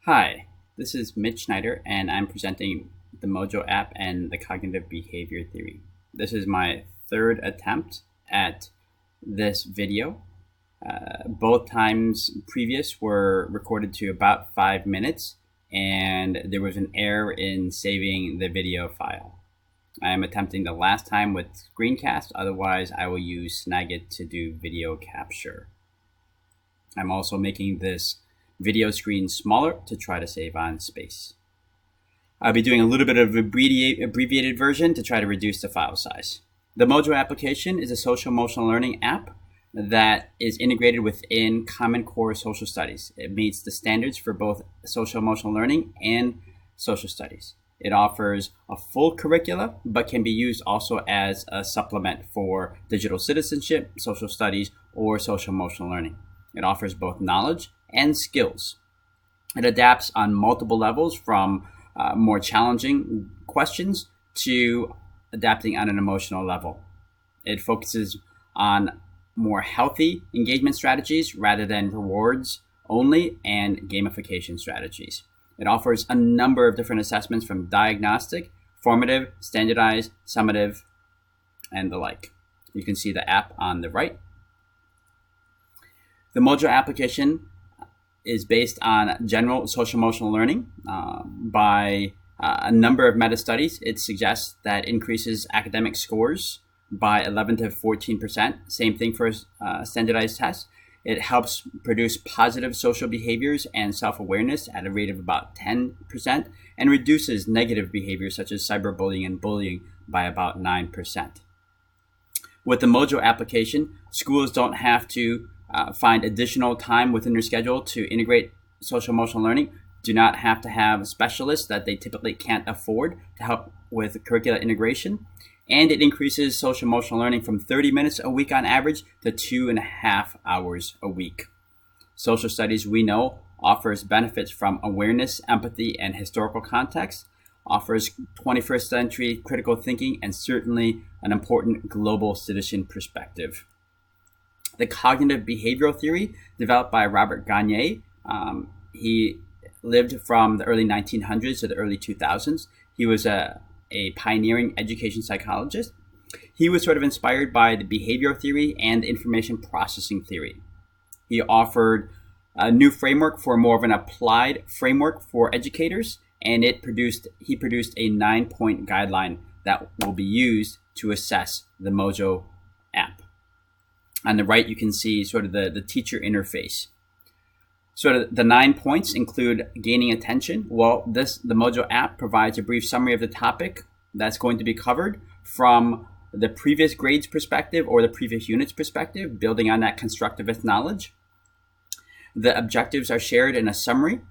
Hi, this is Mitch Schneider, and I'm presenting the Mojo app and the cognitive behavior theory. This is my third attempt at this video. Both times previous were recorded to about 5 minutes, and there was an error in saving the video file. I am attempting the last time with screencast, otherwise I will use Snagit to do video capture. I'm also making this video screen smaller to try to save on space. I'll be doing a little bit of abbreviated version to try to reduce the file size. The Mojo application is a social emotional learning app that is integrated within Common Core Social Studies. It meets the standards for both social emotional learning and social studies. It offers a full curricula, but can be used also as a supplement for digital citizenship, social studies, or social emotional learning. It offers both knowledge and skills. It adapts on multiple levels, from more challenging questions to adapting on an emotional level. It focuses on more healthy engagement strategies rather than rewards only and gamification strategies. It offers a number of different assessments, from diagnostic, formative, standardized, summative, and the like. You can see the app on the right. The Mojo application is based on general social emotional learning. By a number of meta studies, it suggests that increases academic scores by 11 to 14%. Same thing for standardized tests. It helps produce positive social behaviors and self-awareness at a rate of about 10%, and reduces negative behaviors such as cyberbullying and bullying by about 9%. With the Mojo application, schools don't have to find additional time within their schedule to integrate social emotional learning, do not have to have specialists that they typically can't afford to help with curricular integration, and it increases social emotional learning from 30 minutes a week on average to 2.5 hours a week. Social studies, we know, offers benefits from awareness, empathy, and historical context, offers 21st century critical thinking, and certainly an important global citizen perspective. The cognitive behavioral theory, developed by Robert Gagne, he lived from the early 1900s to the early 2000s. He was a pioneering education psychologist. He was sort of inspired by the behavioral theory and information processing theory. He offered a new framework for more of an applied framework for educators, and he produced a 9-point guideline that will be used to assess the Mojo app. On the right, you can see sort of the teacher interface. Sort of the 9 points include gaining attention. Well, the Mojo app provides a brief summary of the topic that's going to be covered from the previous grade's perspective or the previous unit's perspective, building on that constructivist knowledge. The objectives are shared in a summary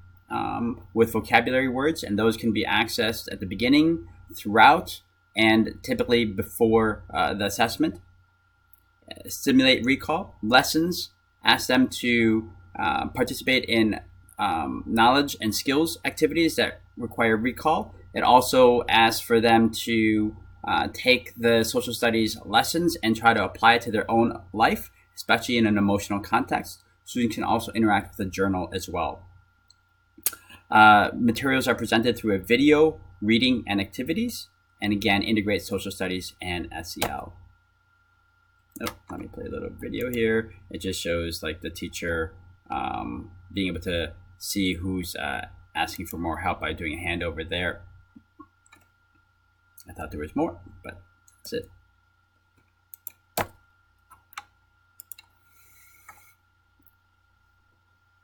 with vocabulary words, and those can be accessed at the beginning, throughout, and typically before the assessment. Stimulate recall. Lessons ask them to participate in knowledge and skills activities that require recall. It also asks for them to take the social studies lessons and try to apply it to their own life, especially in an emotional context. Students can also interact with the journal as well. Materials are presented through a video, reading, and activities, and again, integrate social studies and SEL. Oh, let me play a little video here. It just shows like the teacher being able to see who's asking for more help by doing a handover there. I thought there was more, but that's it.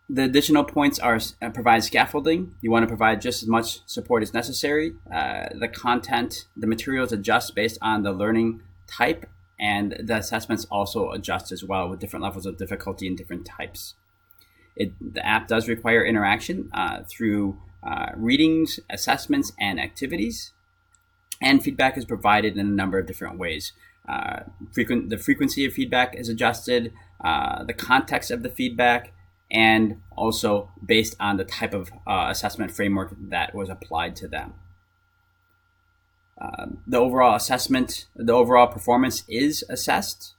The additional points are provide scaffolding. You want to provide just as much support as necessary. The content, the materials adjust based on the learning type, and the assessments also adjust as well with different levels of difficulty and different types. The app does require interaction through readings, assessments, and activities. And feedback is provided in a number of different ways. The frequency of feedback is adjusted, the context of the feedback, and also based on the type of assessment framework that was applied to them. The overall performance is assessed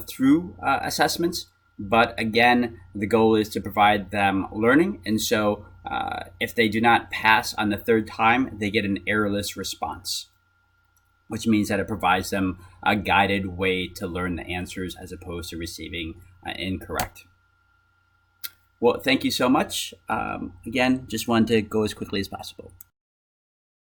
through assessments, But again, the goal is to provide them learning. And so if they do not pass on the third time, they get an errorless response, which means that it provides them a guided way to learn the answers as opposed to receiving incorrect. Well, thank you so much. Again, just wanted to go as quickly as possible.